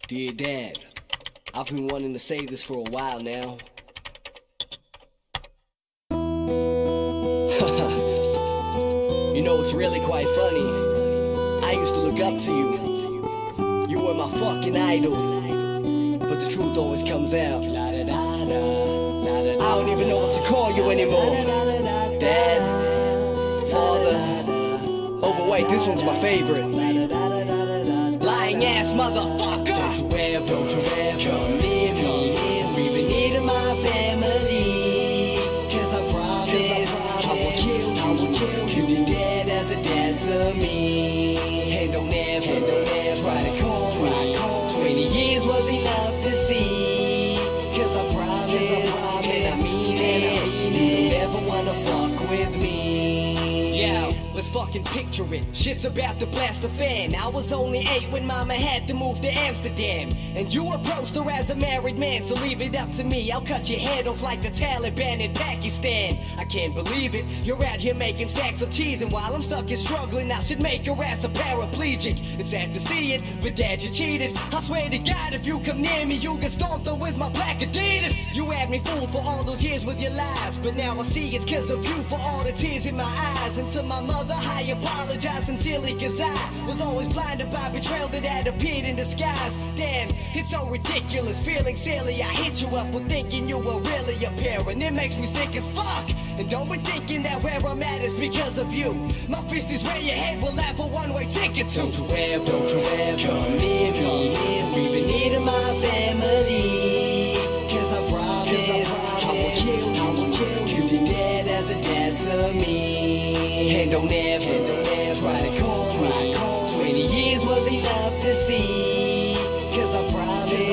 Dear Dad, I've been wanting to say this for a while now. You know, it's really quite funny. I used to look up to you. You were my fucking idol. But the truth always comes out. I don't even know what to call you anymore. Dad, Father. Oh, but wait, this one's my favorite. Lying ass motherfucker. Don't you ever come near me, or even near my family. Cause I promise I will kill you. Cause you're dead as a dad to me. And don't ever try to call me. 20 years was enough to see. Cause I promise, and I mean it, you don't ever wanna fuck with me. Yeah, let's fucking picture it. Shit's about to blast the fan. I was only 8 when mama had to move to Amsterdam. And you approached her as a married man, so leave it up to me. I'll cut your head off like the Taliban in Pakistan. I can't believe it, you're out here making stacks of cheese. And while I'm stuck here struggling, I should make your ass a paraplegic. It's sad to see it, but Dad, you cheated. I swear to God, if you come near me, you'll get stomped on with my black Adidas. You had me fooled for all those years with your lies, but now I see it's cause of you for all the tears in my eyes. And to my mother, I apologize sincerely, cause I was always blinded by betrayal that had appeared in disguise. Damn, it's so ridiculous, feeling silly. I hit you up with thinking you were really a parent. It makes me sick as fuck. And don't be thinking that where I'm at is because of you. My fist is where your head will have a one-way ticket to. Don't you ever come near me, or even near my family. Cause I promise I will kill you. Cause you're dead as a dad to me. And don't ever try to call me. 20 years was enough to see. Cause I promise,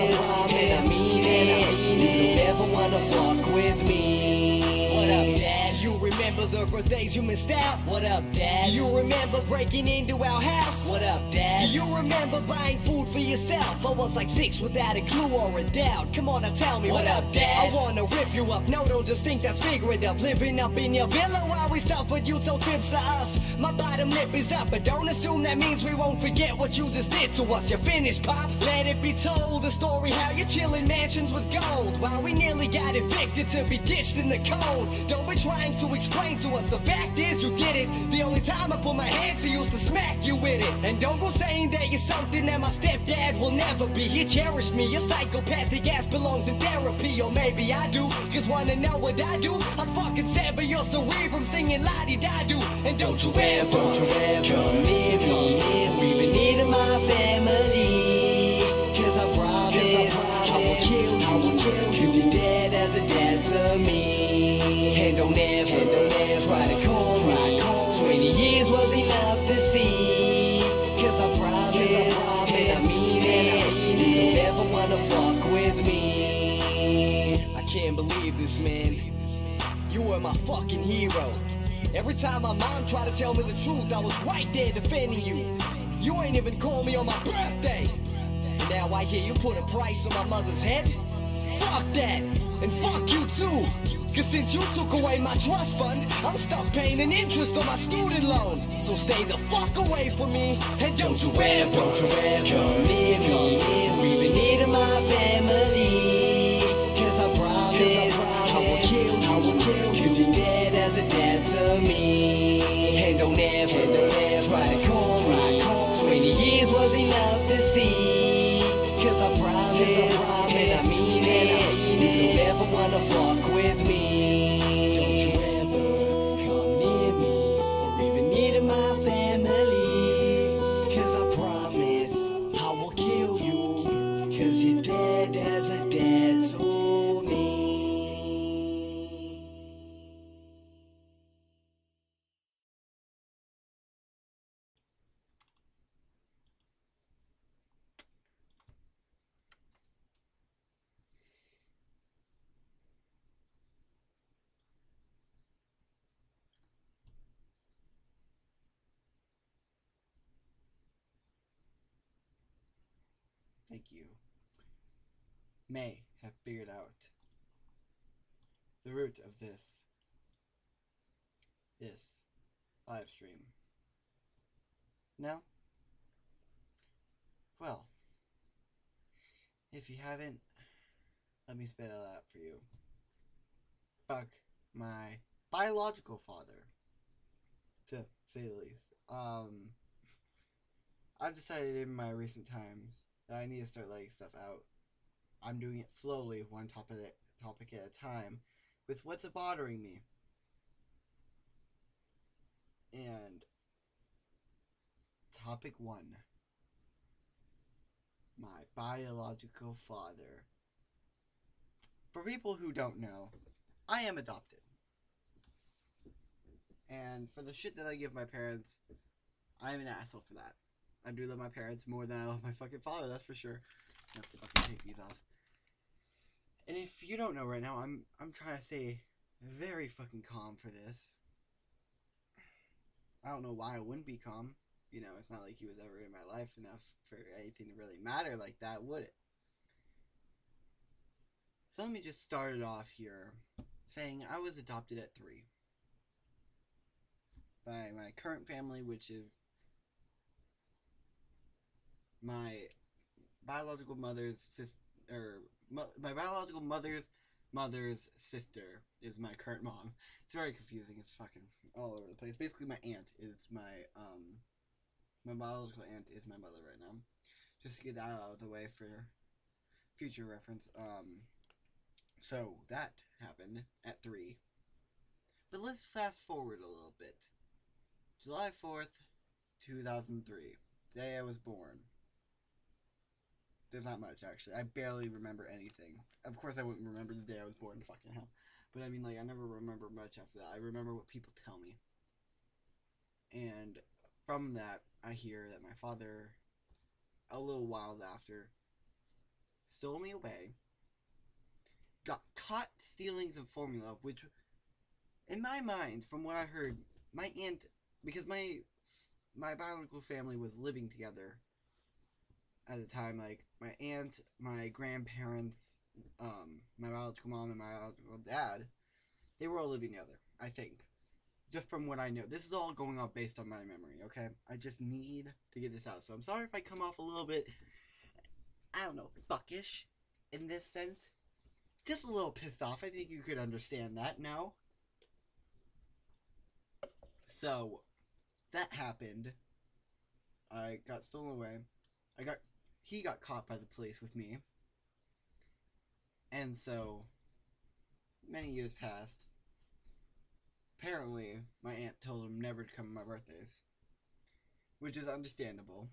and I mean it, you don't ever wanna fuck with me. What up, Dad? You remember the birthdays you missed out? What up, Dad? Do you remember breaking into our house? What up, Dad? Do you remember buying food for yourself? I was like 6 without a clue or a doubt. Come on now, tell me, what up, Dad? I wanna rip you up, no, don't just think that's figurative. Living up in your villa while we suffered, you told fibs to us. My bottom lip is up, but don't assume that means we won't forget what you just did to us. You're finished, Pops. Let it be told, the story how you're chilling mansions with gold, while we nearly got evicted to be ditched in the cold. Don't be trying to explain to us, the fact is you did it. The only time I put my hand to you is to smack you with it. And don't go saying that you're something that my stepdad will never be. He cherished me, your psychopathic ass belongs in therapy. Or maybe I do, cause wanna know what I do? I'm fucking sever your cerebrum singing la-di-da-do. And don't you ever come near me, or even near my family. Cause I promise I will kill you. Cause you're dead as a dad to me. And don't ever try to call me. 20 years was enough to see. Cause I promise, and I mean it, you don't ever wanna fuck with me. I can't believe this, man. You were my fucking hero. Every time my mom tried to tell me the truth, I was right there defending you. You ain't even called me on my birthday. And now I hear you put a price on my mother's head. Fuck that, and fuck you too. Cause since you took away my trust fund, I'm stuck paying an interest on my student loan. So stay the fuck away from me, and don't you ever come near me, or even near my family. Cause I promise I will kill you. Cause you're dead as a dad to me. And don't ever try to call me. 20 years was enough to see. Cause I promise, and I mean it, you don't ever wanna fuck with me. Don't you ever come near me, or even near my family. Cause I promise I will kill you. Cause you're dead as a dad to me. Thank you. May have figured out the root of this live stream. No? Well, If you haven't, let me spit it out for you. Fuck my biological father, to say the least. I've decided in my recent times that I need to start letting stuff out. I'm doing it slowly, one topic at a time, with what's bothering me. And topic 1, my biological father. For people who don't know, I am adopted. And for the shit that I give my parents, I'm an asshole for that. I do love my parents more than I love my fucking father, that's for sure. I'm gonna fucking take these off. And if you don't know right now, I'm trying to stay very fucking calm for this. I don't know why I wouldn't be calm. You know, it's not like he was ever in my life enough for anything to really matter like that, would it? So let me just start it off here saying I was adopted at 3 by my current family, which is my biological mother's sister, or my biological mother's sister is my current mom. It's very confusing. It's fucking all over the place. Basically, my aunt is my biological aunt is my mother right now. Just to get that out of the way for future reference. So that happened at 3. But let's fast forward a little bit. July 4th, 2003. Day I was born. There's not much, actually. I barely remember anything. Of course I wouldn't remember the day I was born, fucking hell. But I mean, like, I never remember much after that. I remember what people tell me. And from that, I hear that my father, a little while after, stole me away, got caught stealing some formula, which, in my mind, from what I heard, my aunt, because my biological family was living together at the time, like, my aunt, my grandparents, my biological mom, and my biological dad, they were all living together, I think. Just from what I know. This is all going off based on my memory, okay? I just need to get this out. So I'm sorry if I come off a little bit, I don't know, fuckish in this sense. Just a little pissed off. I think you could understand that now. So, that happened. I got stolen away. He got caught by the police with me. And so, many years passed. Apparently, my aunt told him never to come to my birthdays. Which is understandable.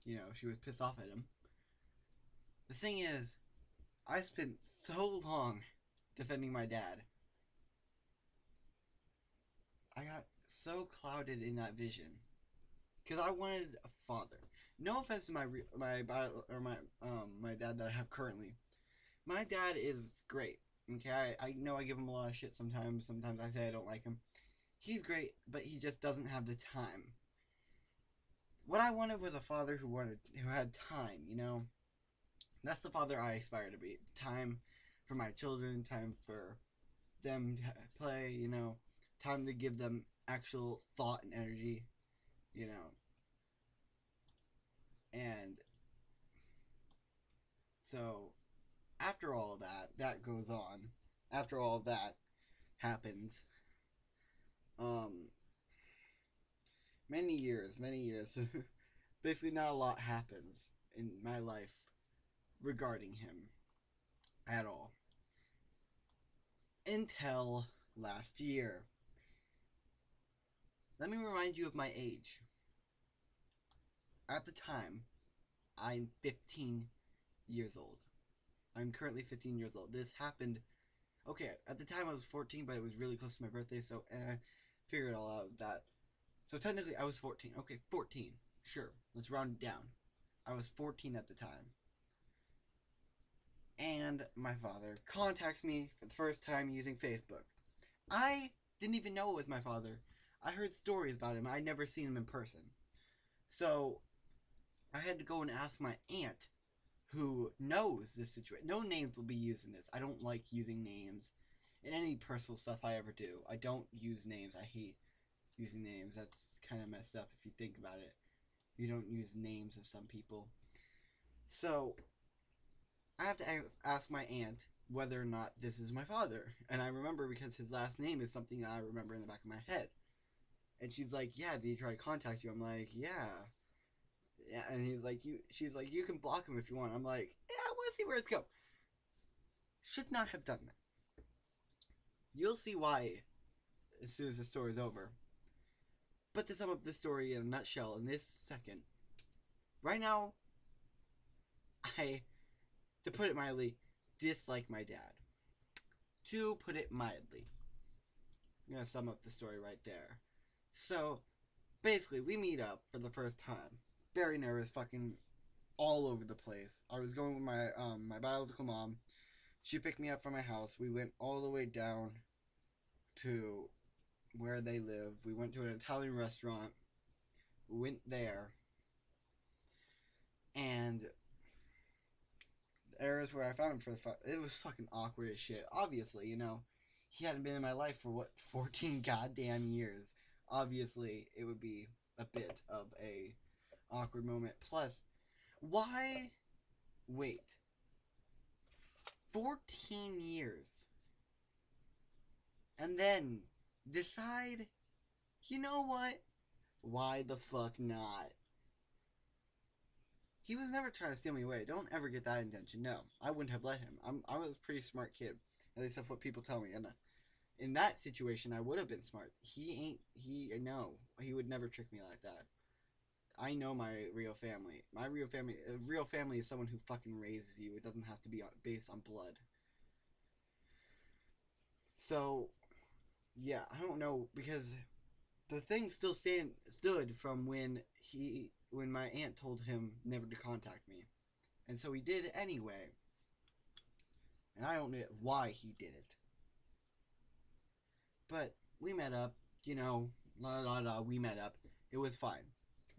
You know, she was pissed off at him. The thing is, I spent so long defending my dad. I got so clouded in that vision. Because I wanted a father. No offense to my dad that I have currently. My dad is great. Okay, I know I give him a lot of shit sometimes. Sometimes I say I don't like him. He's great, but he just doesn't have the time. What I wanted was a father who had time, you know? That's the father I aspire to be. Time for my children, time for them to play, you know? Time to give them actual thought and energy, you know? And so, after all of that goes on, after all of that happens, many years, basically not a lot happens in my life regarding him at all. Until last year. Let me remind you of my age. At the time, I'm 15 years old. I'm currently 15 years old. This happened, okay, at the time I was 14, but it was really close to my birthday, so figure it all out with that. So technically I was 14. Okay, 14. Sure, let's round it down. I was 14 at the time. And my father contacts me for the first time using Facebook. I didn't even know it was my father. I heard stories about him. I'd never seen him in person. So I had to go and ask my aunt, who knows this situation. No names will be used in this. I don't like using names in any personal stuff I ever do. I don't use names. I hate using names. That's kind of messed up if you think about it. You don't use names of some people. So I have to ask my aunt whether or not this is my father. And I remember because his last name is something that I remember in the back of my head. And she's like, yeah, did he try to contact you? I'm like, yeah. Yeah, and she's like, you can block him if you want. I'm like, yeah, I want to see where it's going. Should not have done that. You'll see why as soon as the story's over. But to sum up this story in a nutshell in this second, right now, I, to put it mildly, dislike my dad. To put it mildly. I'm gonna sum up the story right there. So, basically, we meet up for the first time. Very nervous, fucking all over the place. I was going with my biological mom. She picked me up from my house. We went all the way down to where they live. We went to an Italian restaurant. We went there. And the areas where I found him it was fucking awkward as shit. Obviously, you know, he hadn't been in my life for what, 14 goddamn years. Obviously, it would be a bit of a awkward moment. Plus, why wait 14 years and then decide, you know what? Why the fuck not? He was never trying to steal me away. Don't ever get that intention. No, I wouldn't have let him. I was a pretty smart kid. At least that's what people tell me. And in that situation, I would have been smart. No, he would never trick me like that. I know my real family. A real family is someone who fucking raises you. It doesn't have to be based on blood. So, yeah, I don't know, because the thing still stood from when my aunt told him never to contact me. And so he did anyway. And I don't know why he did it. But we met up, you know, we met up. It was fine.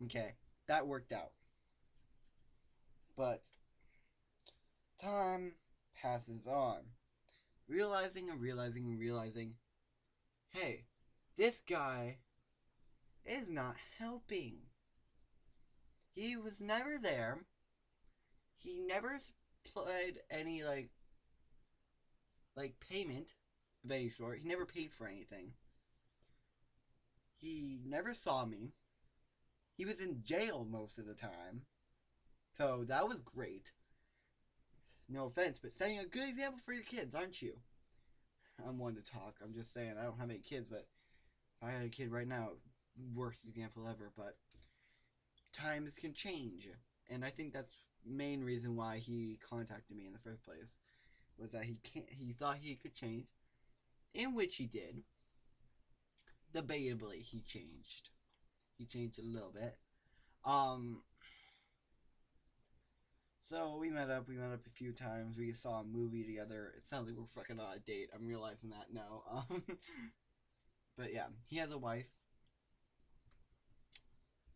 Okay, that worked out. But time passes on. Realizing, hey, this guy is not helping. He was never there. He never played any, payment of any sort. He never paid for anything. He never saw me. He was in jail most of the time. So that was great. No offense, but setting a good example for your kids, aren't you? I'm one to talk. I'm just saying, I don't have any kids, but if I had a kid right now, worst example ever. But times can change. And I think that's the main reason why he contacted me in the first place. Was that he thought he could change. In which he did. Debatably, he changed. He changed a little bit. So we met up a few times. We saw a movie together. It sounds like we're fucking on a date. I'm realizing that now. But yeah, he has a wife.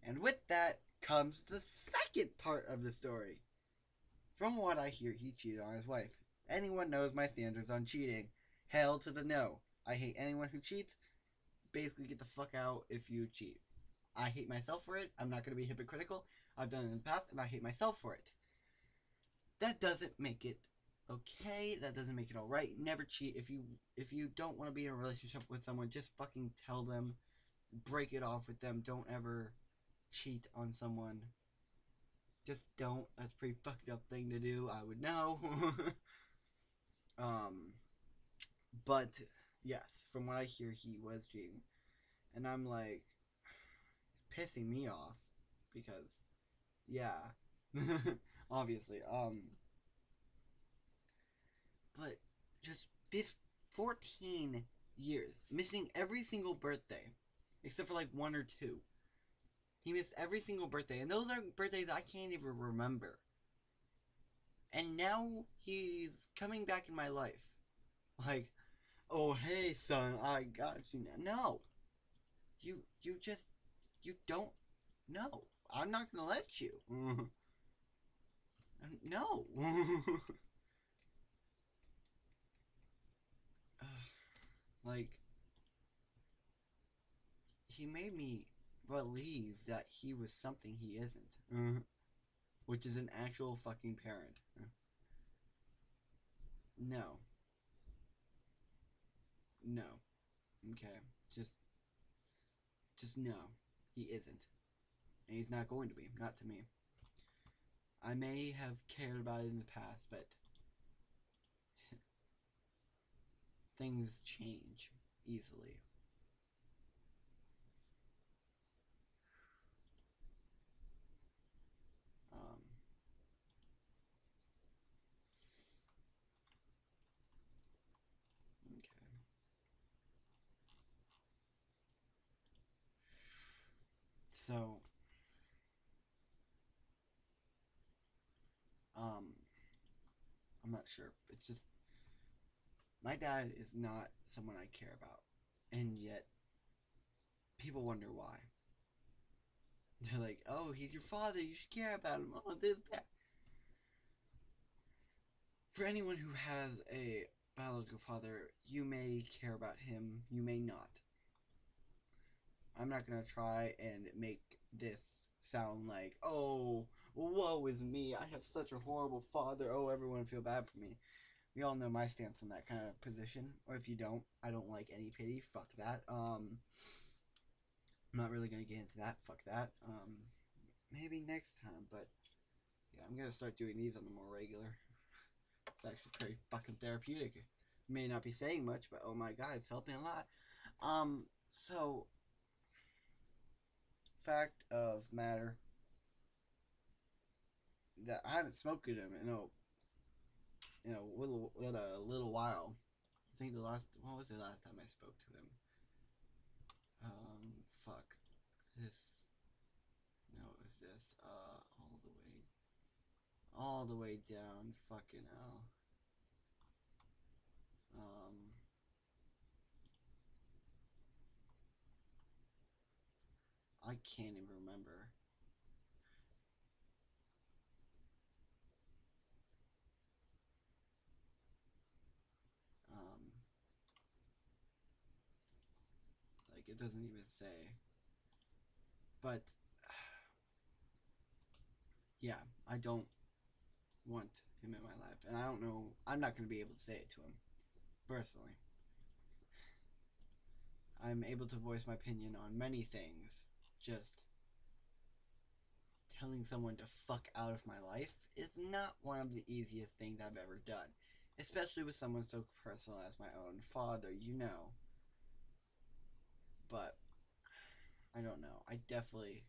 And with that comes the second part of the story. From what I hear, he cheated on his wife. Anyone knows my standards on cheating. Hell to the no. I hate anyone who cheats. Basically, get the fuck out if you cheat. I hate myself for it. I'm not going to be hypocritical. I've done it in the past, and I hate myself for it. That doesn't make it okay. That doesn't make it alright. Never cheat. If you don't want to be in a relationship with someone, just fucking tell them. Break it off with them. Don't ever cheat on someone. Just don't. That's a pretty fucked up thing to do. I would know. But yes, from what I hear, he was cheating, and I'm like, it's pissing me off because, yeah, obviously, but just 14 years, missing every single birthday, except for like 1 or 2. He missed every single birthday, and those are birthdays I can't even remember. And now he's coming back in my life. Like, oh hey son, I got you now. No. You don't know. I'm not gonna let you. No. Like, he made me believe that he was something he isn't. Which is an actual fucking parent. No. No. Okay. Just no. He isn't. And he's not going to be. Not to me. I may have cared about it in the past, but things change easily. Um, okay. So, um, I'm not sure. It's just my dad is not someone I care about, and yet people wonder why. They're like, "Oh, he's your father. You should care about him. Oh, this, that." For anyone who has a biological father, you may care about him. You may not. I'm not gonna try and make this sound like, "Oh, woe is me. I have such a horrible father. Oh, everyone feel bad for me." We all know my stance on that kind of position. Or if you don't, I don't like any pity. Fuck that. I'm not really gonna get into that. Fuck that. Maybe next time, but yeah, I'm gonna start doing these on the more regular. It's actually pretty fucking therapeutic. May not be saying much, but oh my god, it's helping a lot. So fact of matter that I haven't smoked in a little while. I think the last what was the last time I spoke to him? Fuck this. No, it was this. All the way down. Fucking hell. Um, I can't even remember. Um, like it doesn't even say. But yeah, I don't want him in my life, and I don't know. I'm not gonna be able to say it to him personally. I'm able to voice my opinion on many things. Just telling someone to fuck out of my life is not one of the easiest things I've ever done. Especially with someone so personal as my own father, you know. But I don't know. I definitely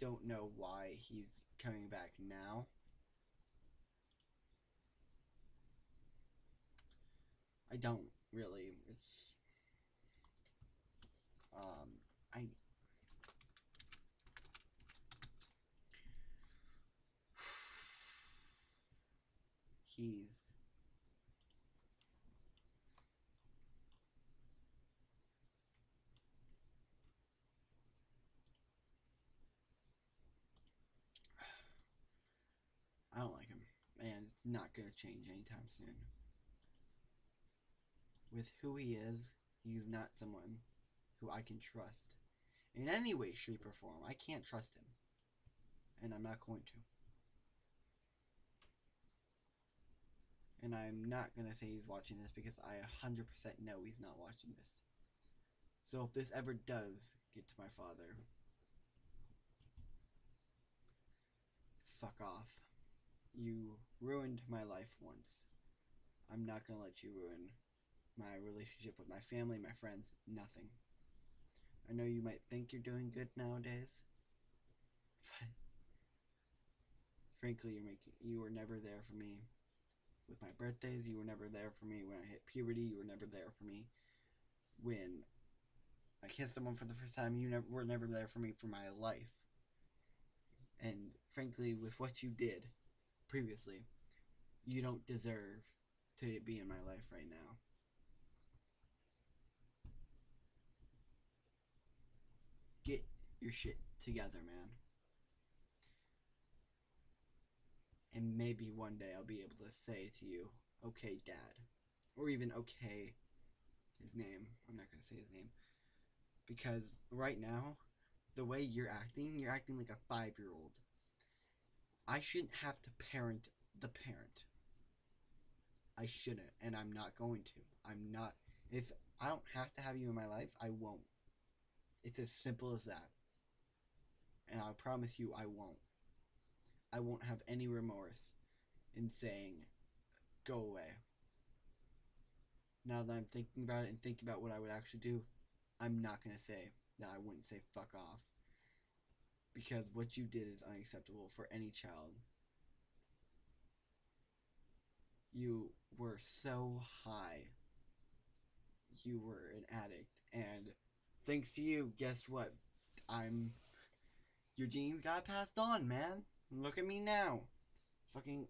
don't know why he's coming back now. I don't really. It's I he's I don't like him, and it's not gonna change anytime soon. With who he is, he's not someone who I can trust in any way, shape, or form. I can't trust him, and I'm not going to. And I'm not gonna say he's watching this because I 100% know he's not watching this. So if this ever does get to my father, fuck off. You ruined my life once. I'm not gonna let you ruin my relationship with my family, my friends, nothing. I know you might think you're doing good nowadays, but frankly, you were never there for me with my birthdays. You were never there for me when I hit puberty. You were never there for me when I kissed someone for the first time. You were never there for me for my life. And frankly, with what you did previously, you don't deserve to be in my life right now. Get your shit together, man. And maybe one day I'll be able to say to you, okay, dad. Or even, okay, his name. I'm not going to say his name. Because right now, the way you're acting like a 5-year-old. I shouldn't have to parent the parent. I shouldn't, and I'm not going to. I'm not. If I don't have to have you in my life, I won't. It's as simple as that. And I promise you, I won't. I won't have any remorse in saying, go away. Now that I'm thinking about it and thinking about what I would actually do, I'm not going to say that I wouldn't say fuck off. Because what you did is unacceptable for any child. You were so high. You were an addict. And thanks to you, guess what? Your genes got passed on, man. Look at me now. Fucking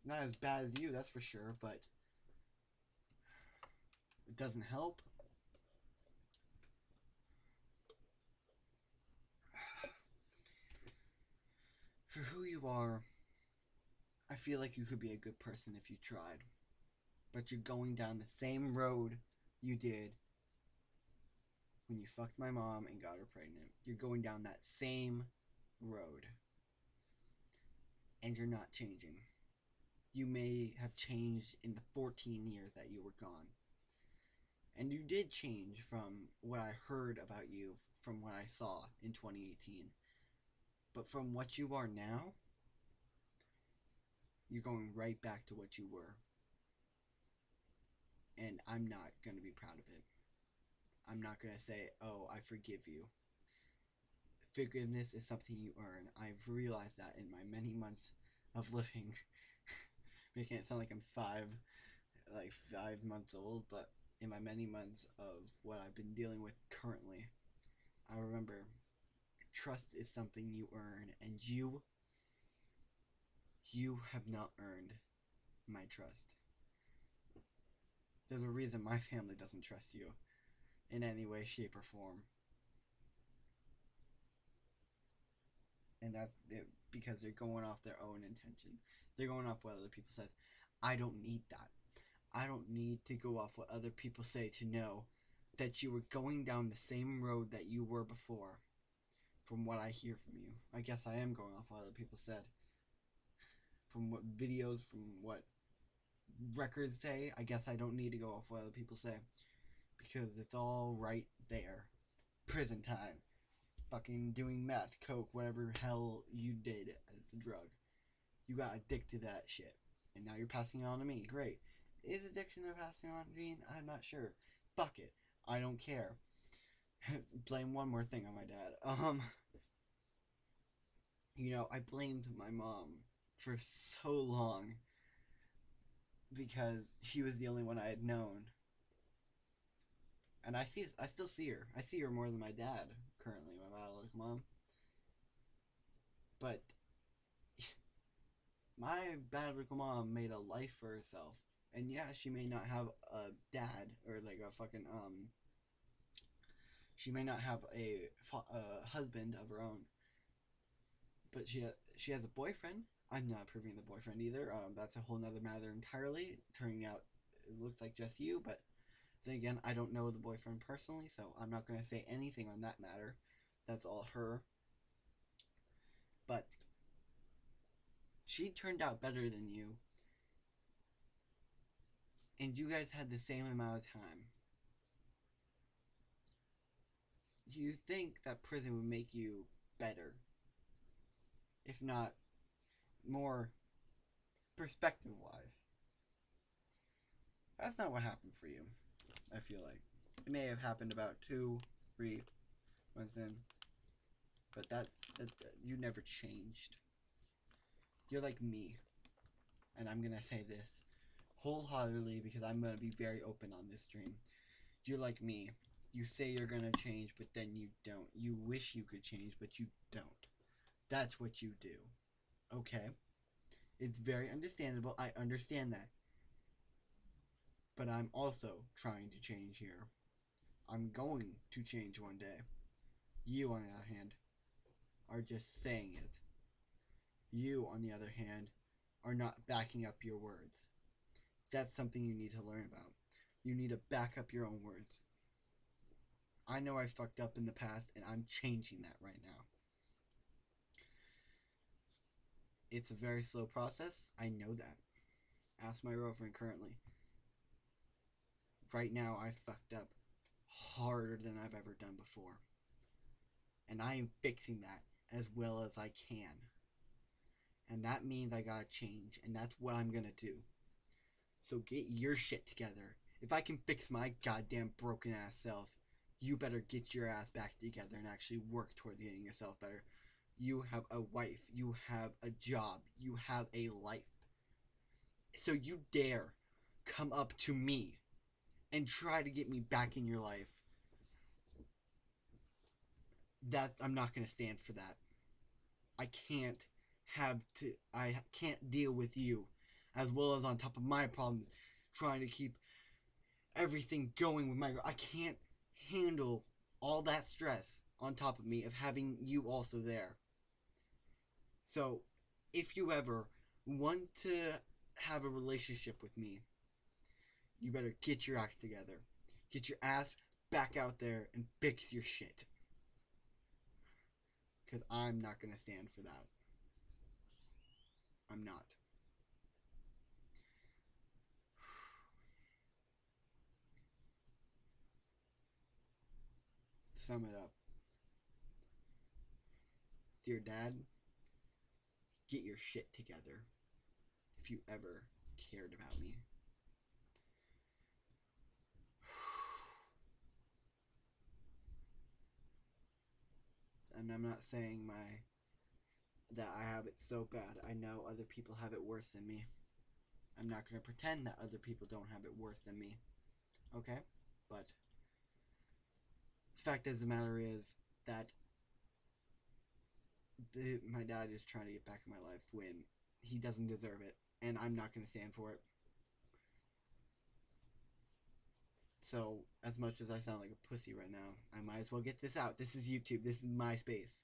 not as bad as you, that's for sure, but it doesn't help. For who you are, I feel like you could be a good person if you tried. But you're going down the same road you did when you fucked my mom and got her pregnant. You're going down that same road. And you're not changing. You may have changed in the 14 years that you were gone. And you did change from what I heard about you, from what I saw in 2018. But from what you are now, you're going right back to what you were. And I'm not going to be proud of it. I'm not going to say, oh, I forgive you. Forgiveness is something you earn. I've realized that in my many months of living. Making it sound like I'm 5 months old, but in my many months of what I've been dealing with currently, I remember trust is something you earn, and you have not earned my trust. There's a reason my family doesn't trust you in any way, shape, or form. And that's it, because they're going off their own intention. They're going off what other people says. I don't need that. I don't need to go off what other people say to know that you were going down the same road that you were before. From what I hear from you, I guess I am going off what other people said. From what videos, from what records say, I guess I don't need to go off what other people say. Because it's all right there. Prison time. Fucking doing meth, coke, whatever hell you did as a drug. You got addicted to that shit. And now you're passing it on to me. Great. Is addiction a passing on gene? I'm not sure. Fuck it. I don't care. Blame one more thing on my dad. I blamed my mom for so long because she was the only one I had known. And I still see her. I see her more than my dad currently, my biological mom. But my biological mom made a life for herself. And yeah, she may not have a dad or like a fucking she may not have a husband of her own, but she has a boyfriend. I'm not approving the boyfriend either. That's a whole nother matter entirely. Turning out it looks like just you, but then again, I don't know the boyfriend personally, so I'm not going to say anything on that matter. That's all her. But she turned out better than you, and you guys had the same amount of time. Do you think that prison would make you better? If not more perspective wise? That's not what happened for you, I feel like. It may have happened about 2-3 months in, but you never changed. You're like me, and I'm gonna say this wholeheartedly because I'm gonna be very open on this stream. You're like me. You say you're gonna change, but then you don't. You wish you could change, but you don't. That's what you do. Okay? It's very understandable. I understand that. But I'm also trying to change here. I'm going to change one day. You, on the other hand, are just saying it. You, on the other hand, are not backing up your words. That's something you need to learn about. You need to back up your own words. I know I fucked up in the past, and I'm changing that right now. It's a very slow process. I know that. Ask my girlfriend currently. Right now, I fucked up harder than I've ever done before. And I am fixing that as well as I can. And that means I gotta change, and that's what I'm gonna do. So get your shit together. If I can fix my goddamn broken ass self, you better get your ass back together and actually work towards getting yourself better. You have a wife, you have a job, you have a life. So you dare come up to me and try to get me back in your life. I'm not gonna stand for that. I can't deal with you, as well as on top of my problems, trying to keep everything going with my girl. I can't handle all that stress on top of me of having you also there. So, if you ever want to have a relationship with me, you better get your act together. Get your ass back out there and fix your shit. Because I'm not going to stand for that. I'm not. Sum it up. Dear Dad, get your shit together if you ever cared about me. And I'm not saying that I have it so bad. I know other people have it worse than me. I'm not going to pretend that other people don't have it worse than me. Okay? But the fact of the matter is that my dad is trying to get back in my life when he doesn't deserve it. And I'm not going to stand for it. So, as much as I sound like a pussy right now, I might as well get this out. This is YouTube. This is my space.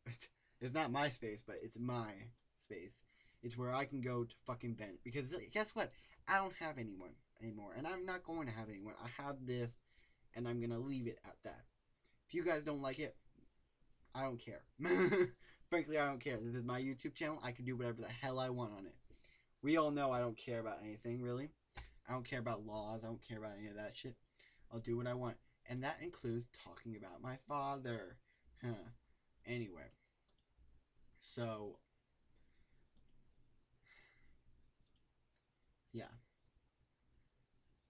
It's not my space, but it's my space. It's where I can go to fucking vent. Because guess what? I don't have anyone anymore. And I'm not going to have anyone. I have this, and I'm going to leave it at that. If you guys don't like it, I don't care. Frankly, I don't care. This is my YouTube channel. I can do whatever the hell I want on it. We all know I don't care about anything, really. I don't care about laws. I don't care about any of that shit. I'll do what I want. And that includes talking about my father. Anyway. So, yeah.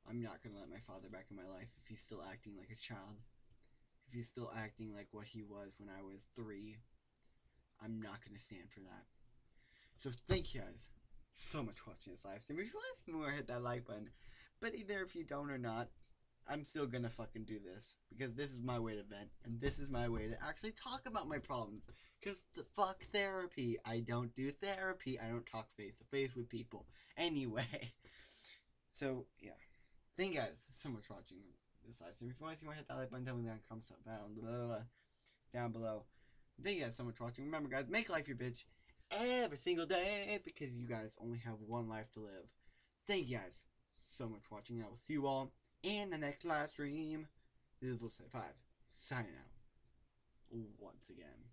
I'm not going to let my father back in my life if he's still acting like a child. If he's still acting like what he was when I was 3. I'm not going to stand for that. So thank you guys so much for watching this live stream. If you want to see more, hit that like button. But either if you don't or not, I'm still going to fucking do this. Because this is my way to vent. And this is my way to actually talk about my problems. Because fuck therapy. I don't do therapy. I don't talk face to face with people. Anyway. So, yeah. Thank you guys so much for watching this live stream. If you want to see more, hit that like button. Tell me down in the comments down below. Thank you guys so much for watching. Remember, guys, make life your bitch every single day. Because you guys only have one life to live. Thank you guys so much for watching. I will see you all in the next live stream. This is Bullseye5 signing out once again.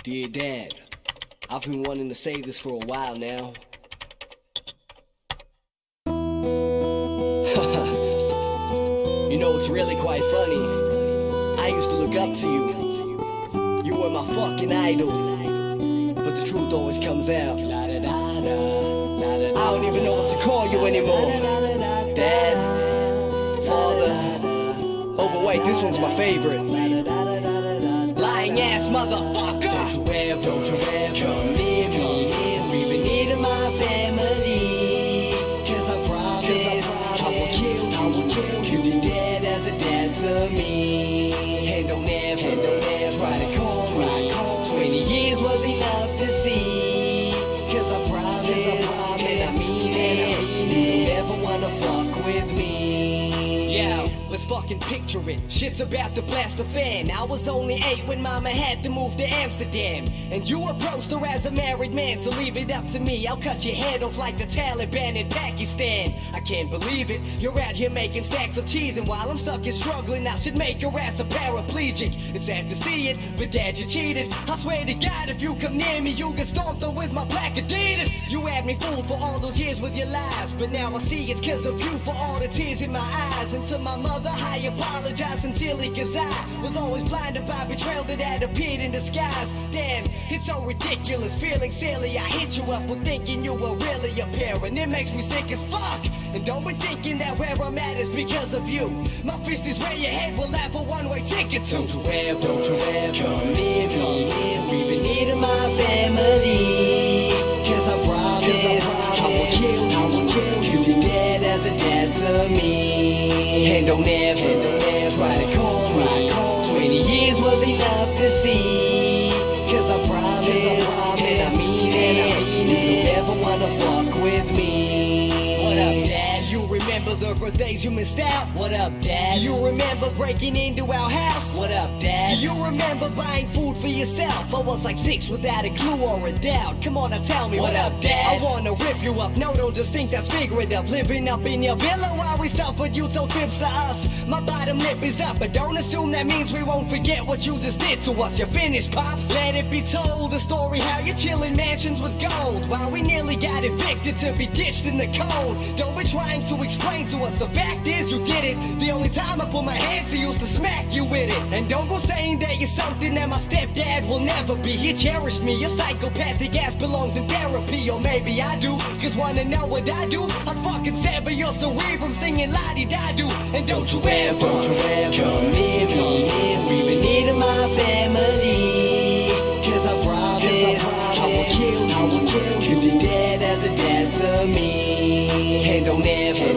Dear Dad, I've been wanting to say this for a while now. You know, it's really quite funny. I used to look up to you. You were my fucking idol. But the truth always comes out. I don't even know what to call you anymore. Dad, Father. Oh, but wait, this one's my favorite. Lying ass motherfucker. Don't you ever come near me, or even near my family. Cause I promise I will kill you. Cause you're dead as a dad to me. And don't ever try to call 20 years was enough to see. Cause I promise, and I mean it, you don't ever wanna fuck with me. Yeah. Let's fucking picture it. Shit's about to blast the fan. I was only 8 when mama had to move to Amsterdam. And you approached her as a married man, so leave it up to me. I'll cut your head off like the Taliban in Pakistan. I can't believe it. You're out here making stacks of cheese, and while I'm stuck here struggling, I should make your ass a paraplegic. It's sad to see it, but dad, you cheated. I swear to God, if you come near me, you'll get stomped on with my black Adidas. You had me fooled for all those years with your lies, but now I see it's cause of you for all the tears in my eyes. And to my mother, I apologize sincerely, cause I was always blinded by betrayal that had appeared in disguise. Damn, it's so ridiculous, feeling silly. I hit you up with thinking you were really a parent. It makes me sick as fuck. And don't be thinking that where I'm at is because of you. My fist is where your head will have a one-way ticket to. Don't you ever come near me, even near my family. Cause I promise I will kill you, cause you're dead as a dad to me. And don't ever try to call 20 years was enough to see. Cause I promise, and I mean it, you don't ever wanna fuck with me. What up, Dad? You remember the birthdays you missed out? What up, Dad? Do you remember breaking into our house? What up, Dad? Do you remember buying food for yourself? I was like 6 without a clue or a doubt. Come on now, tell me, what up, Dad? I wanna rip you up, no, don't just think that's figurative. Living up in your villa while we suffered, you told fibs to us. My bottom lip is up, but don't assume that means we won't forget what you just did to us. You're finished, Pops. Let it be told, the story how you're chilling mansions with gold, while we nearly got evicted to be ditched in the cold. Don't be trying to explain to us, the fact is you did it. The only time I put my hand to you is to smack you with it. And don't go saying that you're something that my stepdad will never be. He cherished me, your psychopathic ass belongs in therapy. Or maybe I do, cause wanna know what I do? I'd fucking sever your cerebrum singing la-di-da-do. And don't you ever come near me, even near my family. Cause I promise I will kill you, cause you're dead as a dad to me. And don't ever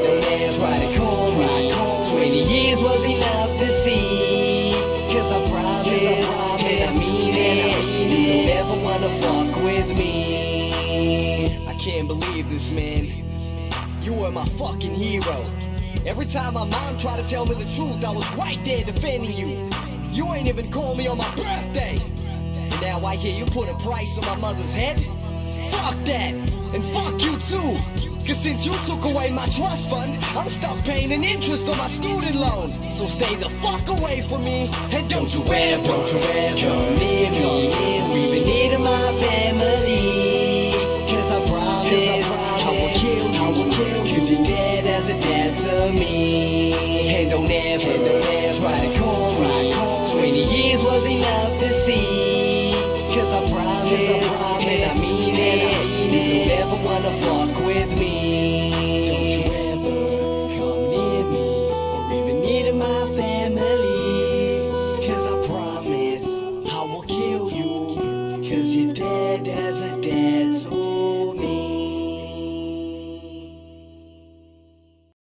try to call 20 years was enough to see. Cause I promise, and I mean it, you don't ever wanna fuck with me. I can't believe this, man. You were my fucking hero. Every time my mom tried to tell me the truth, I was right there defending you. You ain't even called me on my birthday. And now I hear you put a price on my mother's head? Fuck that, and fuck you too. Cause since you took away my trust fund, I'm stuck paying an interest on my student loan. So stay the fuck away from me, and don't you ever come near me, even near my family. Cause I promise I will kill you, cause you're dead as a dad to me. And don't ever try to call 20 years was enough to see. Cause I promise, and I mean it, you don't ever wanna fuck with me. Don't you ever come near me, or even near my family. Cause I promise I will kill you, cause you're dead as a